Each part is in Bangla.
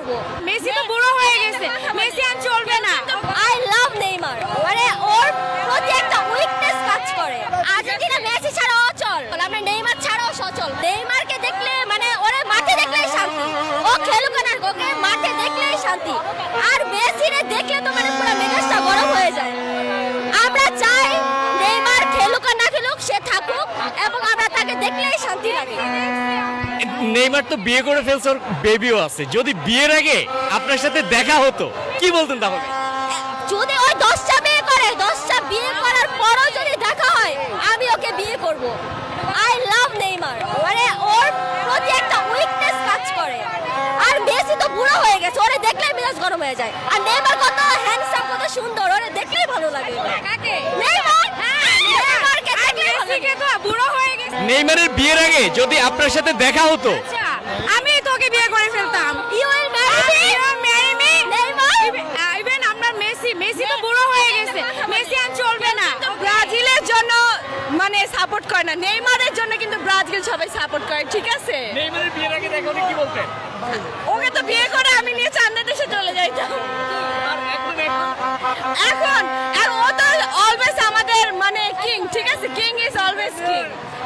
করব। মেসি তো বুড়ো হয়ে গেছে, মেসি আর চলবে না। আই লাভ নেইমার, মানে ওর প্রতি একটা উইকনেস কাজ করে। আর্জেন্টিনা মেসি ছাড়া অচল, আমরা নেইমার ছাড়াও সচল। নেইমারকে দেখলে মানে ওরে মাঠে দেখলেই শান্তি, ও খেলুক না ওকে মাঠে দেখলেই শান্তি। আর মেসিরে দেখলে তো মানে পুরো মেজাজটা গরম হয়ে যায়। আমরা চাই নেইমার খেলুক আর না খেলুক সে থাকুক, এবং আমরা তাকে দেখলেই শান্তি লাগে। নেইমার তো বিয়ে করে ফেলছে, ওর বেবিও আছে। যদি বিয়ের আগে আপনার সাথে দেখা হতো কি বলতেন তাহলে? যদি ওই 10টা বিয়ে করে, 10টা বিয়ে করার পরও যদি দেখা হয়, আমি ওকে বিয়ে করব। আই লাভ নেইমার, মানে ওর প্রতি একটা উইকনেস কাজ করে। আর মেসি তো বুড়ো হয়ে গেছে, ওরে দেখলেই মেজাজ গরম হয়ে যায়। আর নেইমার কত হ্যান্ডসাম, কত সুন্দর, ওরে দেখলেই ভালো লাগে। কাকে? নেইমার। নেইমারকে দেখলেই ভালো লাগে। তো বুড়ো হয়ে গেছে। নেইমারের বিয়ের আগে যদি আপনার সাথে দেখা হতো আমি তোকে বিয়ে করে ফেলতাম। You will marry me? You will marry me? Neymar? Even আমরা মেসি তো বুড়ো হয়ে গেছে, মেসি আর চলবে না। ব্রাজিলের জন্য মানে সাপোর্ট করে না, নেইমারের জন্য কিন্তু ব্রাজিল সবাই সাপোর্ট করে, ঠিক আছে? নেইমারের বিয়ের আগে দেখা হলে কি বলতেন? ওকে তো বিয়ে করে আমি নিয়ে চাঁদা দেশে চলে যাইতাম। এখন আর ও তো অলওয়েজ আমাদের মানে কিং, ঠিক আছে? King is always king.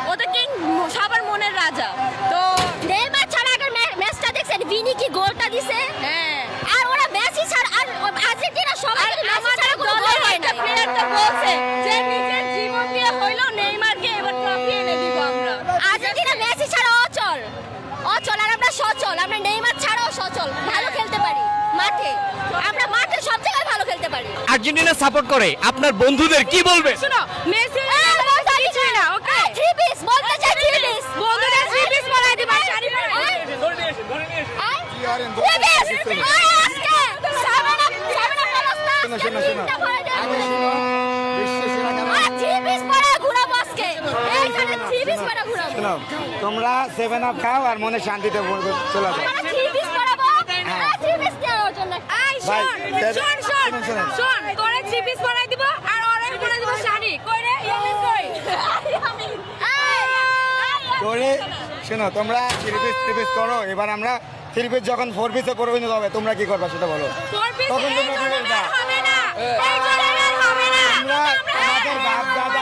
ও তো কিং, সবার মনের রাজা। তো নেইমার ছাড়া আগের ম্যাচটা দেখছেন, ভিনি কি গোলটা দিছে? হ্যাঁ। আর ওরা মেসি ছাড়া আর আর্জেন্টিনা সবাই মেসি ছাড়া কোনো গোল হয় না। প্লেয়ারটা বলছে যে নিজের জীবন দিয়ে হইলো নেইমারকে এবার ট্রফি এনে দিব আমরা। আর্জেন্টিনা মেসি ছাড়া অচল, অচল। আর আমরা সচল, আমরা নেইমার ছাড়াও সচল, ভালো খেলতে পারি মাঠে। আমরা মাঠে সব জায়গায় ভালো খেলতে পারি। আর্জেন্টিনা সাপোর্ট করে আপনার বন্ধুদের কি বলবে? শুনো, মেসি কিছু না, ওকে? থ্রি পিস বলতে চাই, থ্রি পিস বন্ধুদের থ্রি পিস পরাই দিবা, শাড়ি পরাই দিবা। থ্রি পিস আজকে সাবেনা অবস্থা থ্রি পিস পরে ঘুরাবো আজকে, এইখানে থ্রি পিস পরে ঘুরাবো। তোমরা 7 আপ খাও আর মনে শান্তিতে চলে যাও। আমরা থ্রি পিস পরাবো, থ্রি পিস দেওয়ার জন্য। আই ভাই, শোন তোরে থ্রি পিস পরাই দিব আর ওরে পরাই দিব শাড়ি। কই রে ইয়ামিন কই? তোরে শোনো, তোমরা 3 পিস করো, এবার আমরা 3 পিস যখন 4 পিসে পরিণত হবে তোমরা কি করবা সেটা বলো। ফোর পিস তখন তোমরা কি করবা? হবে না, এই জন্য হবে না। আমরা আমাদের বাপ দাদা